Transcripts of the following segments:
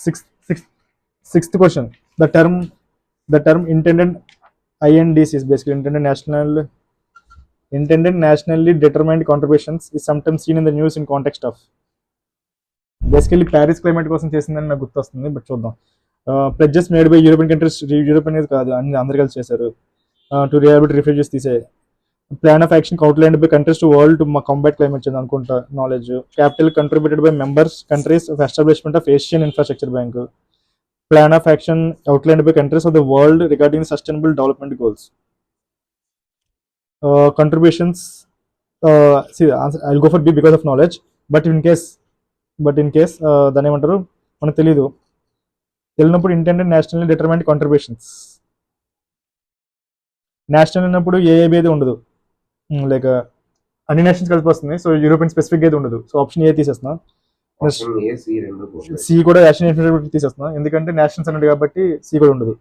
Sixth question. The term intended INDC is basically intended nationally determined contributions is sometimes seen in the news in context of basically Paris climate కోసం చేసిందని నాకు గుర్తొస్తుంది. But చూద్దాం. Pledges made by European countries, European కాదు అన్ని అందరు కలిసి చేశారు. టు రిహాబిలిట్ రిఫ్యూజీస్ తీసే plan of action outlined by countries to world to combat climate change అనుకుంటా. Knowledge capital contributed by members countries of establishment of Asian Infrastructure Bank. Plan of action outlined by countries of the world regarding sustainable development goals. Contributions. See, I'll go for B because of knowledge. But in case దాని ఏమంటారు మనకు తెలియనప్పుడు intended nationally determined contributions. National అన్నప్పుడు AB అయితే ఉండదు, like అన్ని nations కలిపి వస్తుంది. సో యూరోపియన్ స్పెసిఫిక్ అయితే ఉండదు. సో ఆప్షన్ ఏ తీసేస్తున్నా. సి కూడా నేషనల్ ఇన్ఫ్రాస్ట్రక్చర్ తీసేస్తున్నా, ఎందుకంటే నేషనల్స్ అన్నది కాబట్టి సి కూడా ఉండదు.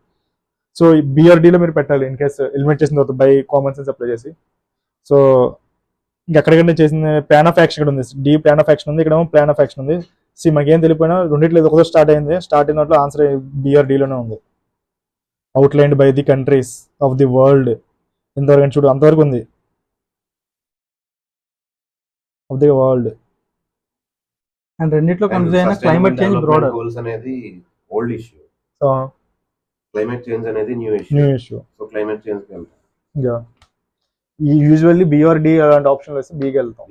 సో బిఆర్డీలో మీరు పెట్టాలి ఇన్ కేస్ ఎలిమినేట్ చేసిన తర్వాత బై కామన్ సెన్స్ అప్లై చేసి. సో ఇంకెక్కడికంటే చేసిన ప్లాన్ ఆఫ్ యాక్షన్ ఇక్కడ ఉంది. డి ప్లాన్ ఆఫ్ యాక్షన్ ఉంది, ఇక్కడ ప్లాన్ ఆఫ్ యాక్షన్ ఉంది. సి మనకేం తెలియపోయినా రెండిట్లో ఒకదో స్టార్ట్ అయిన దాంట్లో ఆన్సర్ బిఆర్డీలోనే ఉంది. Outlined by the countries of the world. ఇంతవరకు చూడు అంతవరకు ఉంది, ఆఫ్ ది వరల్డ్. అండ్ రెండిట్లో కన్ఫ్యూజ్ అయిన క్లైమేట్ చేంజ్ బ్రాడర్ గోల్స్ అనేది old issue, so climate change అనేది new issue. So climate change కి వెళ్తాం. Yeah usually B R D అలాంటి ఆప్షన్లు వస్తే బీకి వెళ్తాం.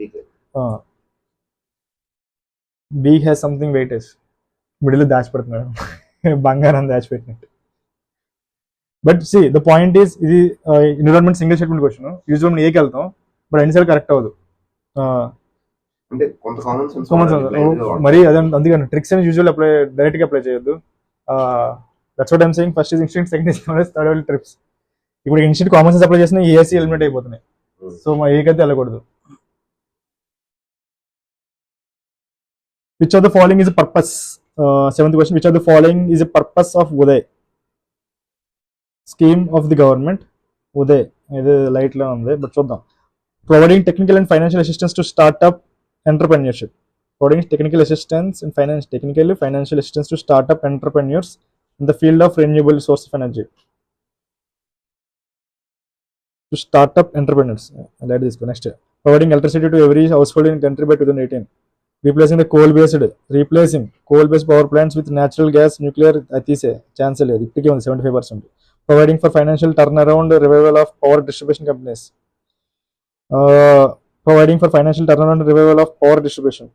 B has something weightage, middle దాచిపెడుతున్నాడు బంగారం దాచిపెట్టినట్టు. But see the point is ఇది environment single statement question. Usual ఏకి వెళ్తాం, బట్ అన్నిసార్లు కరెక్ట్ అవ్వదు. అంటే కొంత కామన్ సెన్స్ మరి అదే అందుకని ట్రిక్స్ అని యూజువల్ అప్లై డైరెక్ట్గా అప్లై చేయొద్దు. That's what I'm saying. First is instant, second is knowledge, third level trips. ఇప్పుడు ఇన్స్టెంట్ కామన్ సెన్స్ అప్లై చేసిన ఏసీ ఎలిమినేట్ అయిపోతున్నాయి. సో మా ఏకైతే వెళ్ళకూడదు. Which of the following is purpose. Seventh question. Which of the following is a purpose of Uday scheme of the government. Uday ఇది light లో ఉంది, but చూద్దాం. Providing technical and financial assistance to startup entrepreneurship. Providing technical assistance in financial assistance to startup entrepreneurs in the field of renewable source of energy. To startup entrepreneurs. Let this go. Next. Providing electricity to every household in country by 2018. Replacing coal-based power plants with natural gas, nuclear. Atise chance le 75%. Providing for financial turnaround, revival of power distribution companies. Providing for financial turnaround, revival of power distribution.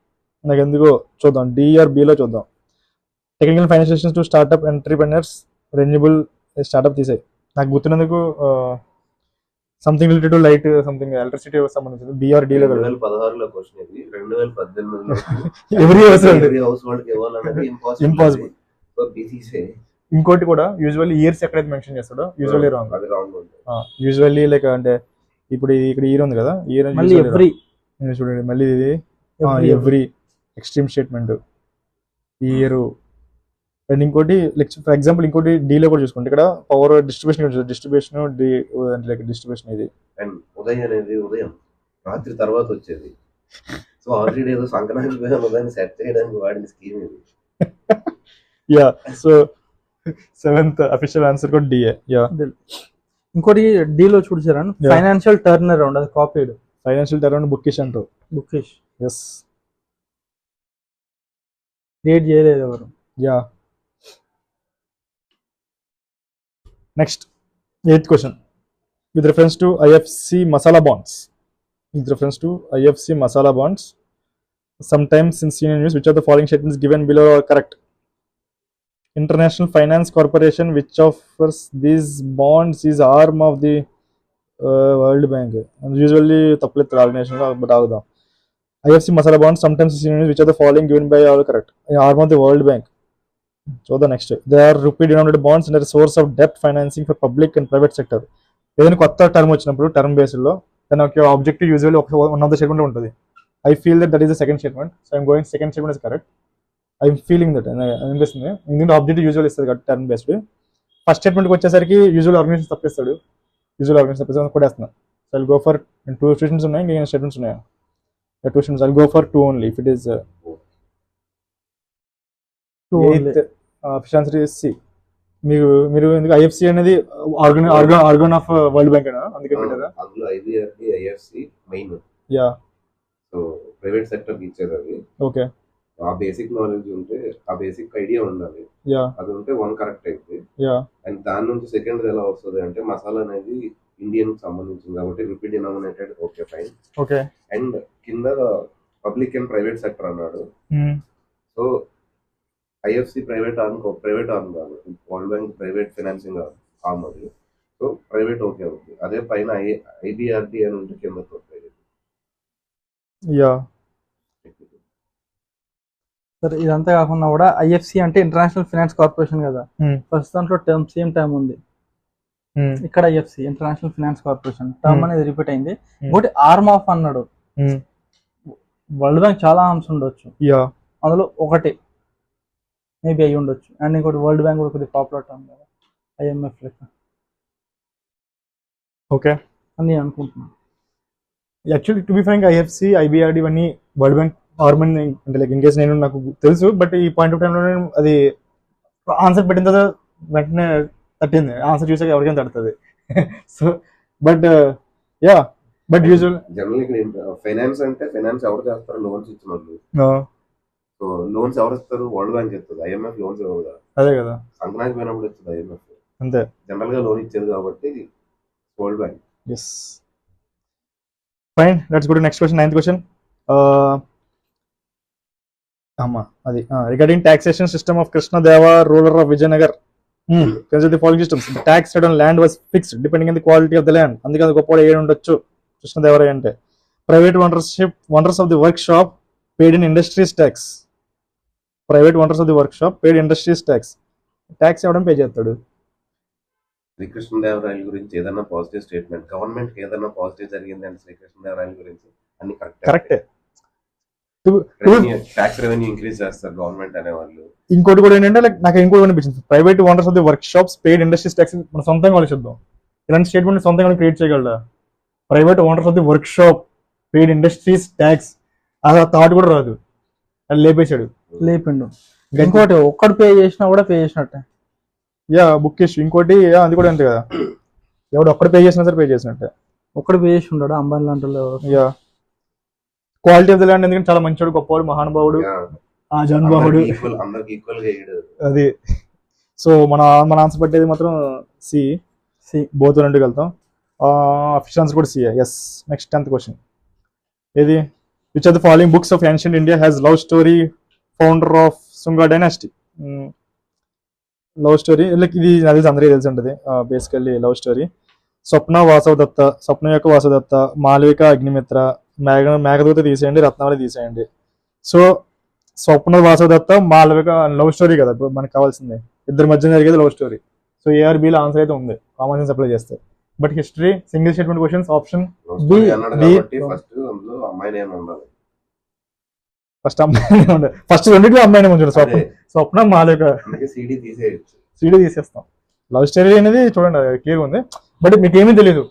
నాకు ఎందుకో చూద్దాం, D R బిలో చూద్దాం. Technical financial assistance to startup entrepreneurs, renewable startup తీసాయి. నాకు గుర్తున్నందుకు something related to light something electricity సంబంధించింది. B R డిలో 2016లో క్వశ్చన్ ఇది, 2018లో ఎవ్రీ హౌస్ హోల్డ్ కి ఇవ్వాలనేది ఇంపాసిబుల్. సో బీసీసీ ఇంకోటి కూడా యూజువల్లీ ఇయర్స్ ఎక్కడైతే మెన్షన్ చేస్తాడో యూజువల్లీ రాంగ్. అది రాంగ్ ఉంది. యూజువల్లీ లైక్ అంటే ఇప్పుడు ఇక్కడ ఇయర్ ఉంది కదా, ఇయర్ చూడండి మళ్ళీ ఇది every extreme statement year. And ఇంకోటి లైక్ ఫర్ ఎగ్జాంపుల్ ఇంకోటి డీలో కూడా చూసుకోండి. ఇక్కడ పవర్ డిస్ట్రిబ్యూషన్ లైక్ డిస్ట్రిబ్యూషన్ ఇది. అండ్ ఉదయం అనేది ఉదయం రాత్రి తర్వాత వచ్చేది. సో ఆల్రెడీ ఏదో సంక్రాంతి ఉదయం సెట్ చేయడానికి వాడిన స్కీమ్ ఇది. Yeah so seventh official answer కూడా డిఏ. యా ఇంకోటి డీలో చూసారా, ఫైనాన్షియల్ టర్న్ అరౌండ్. అది copied. Financial turn around bookish అంటారు. బుక్కిష్. ఎస్, క్రియేట్ చేయలేదు ఎవరు. Yeah next 8th question. With reference to IFC masala bonds sometimes in senior news, which of the following statements given below are correct? International Finance Corporation, which offers these bonds, is arm of the World Bank. And usually tapplet organization but agudam. IFC Masala bonds sometimes in senior news, which of the following given by all correct? Arm of the World Bank. So the next, they are rupee denominated bonds and are a source of debt financing for public and private sector. ఏదైనా కొత్త term వచ్చినప్పుడు term based లో దాని ఒక objective usually one of the statement ఉంటుంది. I feel that is the second statement, so I'm going second statement is correct. I'm feeling that అనిపిస్తుంది. ఎందుకంటే objective usual ఇస్తుంది కాబట్టి టర్మ్ బేస్డ్. ఫస్ట్ స్టేట్మెంట్కి వచ్చేసరికి యూజువల్ ఆర్గనైజేషన్ తప్పిస్తాడు. కొట్టేస్తున్నా. So I'll go for 2 statements ఉన్నాయి, ఇంకా స్టేట్మెంట్స్ ఉన్నాయా? 2 statements. I'll go for 2 only if it is 8th option answer C. మీరు ఎందుకు ఐఎఫ్సి అనేది ఆర్గన్ ఆఫ్ వరల్డ్ బ్యాంక్ అయినా అందుకే పెట్టారా? అందులో IBRD IFC main. Yeah. So private sector కి ఇచ్చేది అది. ఓకే. ఆ బేసిక్ నాలెడ్జ్ ఉంటే, ఆ బేసిక్ ఐడియా ఉండాలి. యా. అది ఉంటే వన్ కరెక్ట్ అయింది. యా. అండ్ దాని నుంచి సెకండ్ ఎలా వస్తుంది అంటే మసాలా అనేది ఇండియన్ కి సంబంధించింది కాబట్టి rupee denominated. Okay fine. Okay. And కింద పబ్లిక్ అండ్ ప్రైవేట్ సెక్టర్ అన్నాడు. సో ఐఎఫ్సి ప్రైవేట్ ఆర్మ్ కాదు, world bank private financing arm అది. సో ప్రైవేట్ ఓకే అవుతుంది. అదే పైన ఐబిఆర్డి అని ఉంటే కింద ప్రైవేట్. యా. సరే ఇదంతా కాకుండా కూడా ఐఎఫ్సి అంటే ఇంటర్నేషనల్ ఫైనాన్స్ కార్పొరేషన్ కదా, ఫస్ట్ దాంట్లో టర్మ్ సేమ్ టర్మ్ ఉంది. ఇక్కడ IFC international finance corporation term అనేది రిపీట్ అయింది. ఇంకోటి ఆర్మ్ ఆఫ్ అన్నాడు. వరల్డ్ బ్యాంక్ చాలా ఆర్మ్స్ ఉండొచ్చు, అందులో ఒకటి మేబీ అయి ఉండొచ్చు. అండ్ ఇంకోటి వరల్డ్ బ్యాంక్ కూడా కొద్దిగా పాపులర్ టర్మ్ కదా, ఐఎంఎఫ్ లెక్క. ఓకే అని నేను అనుకుంటున్నాను. Actually to be frank IFC IBRD ఇవన్నీ వరల్డ్ బ్యాంక్ ఆర్మ్ అంటే లైక్ ఇన్ కేస్ నేను నాకు తెలుసు, బట్ ఈ పాయింట్ ఆఫ్ టైంలో అది ఆన్సర్ పెట్టిన తర్వాత వెంటనే తట్టింది. ఆన్సర్ చూసాక ఎవరికైనా తడుతుంది. So but yeah, but usual general ఇక్కడ ఫైనాన్స్ అంటే ఫైనాన్స్ ఎవరు చేస్తారు? లోన్స్ ఇచ్చిన వాళ్ళు. సో లోన్స్ ఎవరు ఇస్తారు? వరల్డ్ బ్యాంక్ ఇస్తుంది. ఐఎంఎఫ్ లోన్స్ ఇవ్వదు కదా. అదే కదా, సంక్రాంతి పోయినప్పుడు ఇస్తుంది ఐఎంఎఫ్. అంతే. జనరల్ గా లోన్ ఇచ్చేది కాబట్టి World Bank. Yes fine, let's go to next question. 9th question. అది regarding taxation system of Krishnadeva, ruler of Vijayanagar. Consider the following systems. The tax rate on land was fixed depending on the quality of the land. అందుకే అది గొప్ప ఏడు ఉండొచ్చు కృష్ణదేవరాయ అంటే. Private owners of the workshop paid in industries tax. Private owners of the workshop paid industries tax. Tax ఎవడం pay చేస్తాడు? శ్రీకృష్ణదేవరాయల గురించి ఏదైనా పాజిటివ్ స్టేట్మెంట్, గవర్నమెంట్ ఏదైనా పాజిటివ్ జరిగింది అంటే శ్రీకృష్ణదేవరాయల గురించి అన్ని కరెక్టే. ట్యాక్స్ రెవెన్యూ ఇంక్రీజ్ చేస్తారు గవర్నమెంట్ అనేవాళ్ళు. ఇంకోటి కూడా ఏంటంటే లైక్ నాకు ఇంకోటి అనిపించింది, private owners of the workshops paid industries tax. మనం సొంతంగా ఆలోచిద్దాం, ఇలాంటి స్టేట్మెంట్ సొంతంగా క్రియేట్ చేయగలరా? Private owners of the workshop paid industries tax, అది ఆ థాట్ కూడా రాదు, అది లేపేశాడు. లేపిండు. ఇంకోటి ఒక్కడు పే చేసినా కూడా పే చేసినట్టే. Yeah, book issue. ఇంకోటి అది కూడా అంతే కదా, ఎవడు ఒక్కడు పే చేసినా సరే పే చేసినట్టే. ఒక్కడు పే చేసి ఉంటాడు అంబానీ లాంటి వాళ్ళు. Yeah, quality of the land ఎందుకంటే చాలా మంచివాడు, గొప్పవాడు, మహానుభావుడు, జానుభావుడు, అది. సో మన ఆన్సర్ పట్టేది మాత్రం సి. బోత్ రెండుకి వెళ్తాం. ఆప్షన్ ఆన్సర్ కూడా C. Yes. Next 10th question. ఇది which are the following books of ancient India has love story founder of Sunga dynasty? Love story like ఇది అది అందరికీ తెలిసి ఉంటుంది basically. Love story Swapna Vasavadatta, Swapna యొక్క వాసవదత్త, మాలవిక అగ్నిమిత్ర, మేఘదూత తీసేయండి, రత్నావళి తీసేయండి. So Swapna Vasavadatta Malavika love story కదా ఇప్పుడు మనకు కావాల్సిందే, ఇద్దరి మధ్య జరిగేది లవ్ స్టోరీ. సో ఏఆర్బిలో ఆన్సర్ అయితే ఉంది, కామన్ సెన్స్ అప్లై చేస్తే. But history single statement questions option B. First అమ్మాయి ఉండాలి, ఫస్ట్ రెండింటిలో అమ్మాయిని ఉంచాడు. స్వప్న మాలవిక సీడీ తీసేస్తాం. లవ్ స్టోరీ అనేది చూడండి క్లియర్ ఉంది, బట్ మీకు ఏమీ తెలియదు,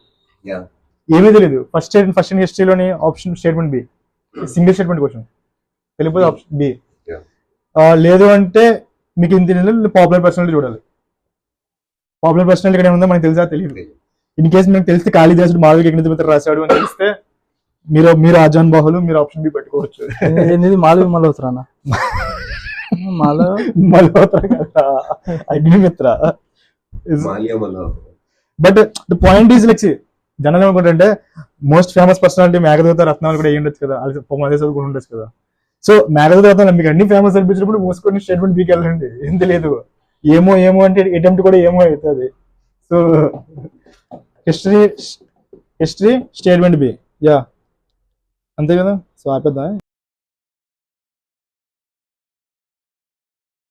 ఫస్ట్ హిస్టరీలోని option statement B, single statement question. తెలియదు ఆప్షన్ బి. లేదు అంటే మీకు ఇంత పాపులర్ పర్సనాలిటీ చూడాలి. పాపులర్ పర్సనాలిటీ ఇక్కడ ఏముందో మనకు తెలిసా తెలియదు. ఇన్ కేసు మీకు తెలిస్తే కాళిదాసుడు మాలవిక అగ్నిమిత్ర రాశాడు అని తెలిస్తే మీరు ఆజాన్ బాహులు, మీరు ఆప్షన్ బి పెట్టుకోవచ్చు. మాలవి మల్హోత్రానా? మల్హోత్రా కదా, Agnimitra. But the point is like general ఏమనుకుంటే మోస్ట్ ఫేమస్ పర్సనాలిటీ మేఘదూత, రత్నాలు కూడా ఉండొచ్చు కదా, అది అదే చదువుకుని ఉండొచ్చు కదా. సో మేఘదూత రత్నాలు మీకు అన్ని ఫేమస్ అనిపించినప్పుడు మూసుకొని స్టేట్మెంట్ బీకి వెళ్ళండి, ఏం తెలియదు. ఏమో అంటే అటెంప్ట్ కూడా ఏమో అవుతుంది. So history statement B. Yeah, అంతే కదా. సో ఆపేద్దాం.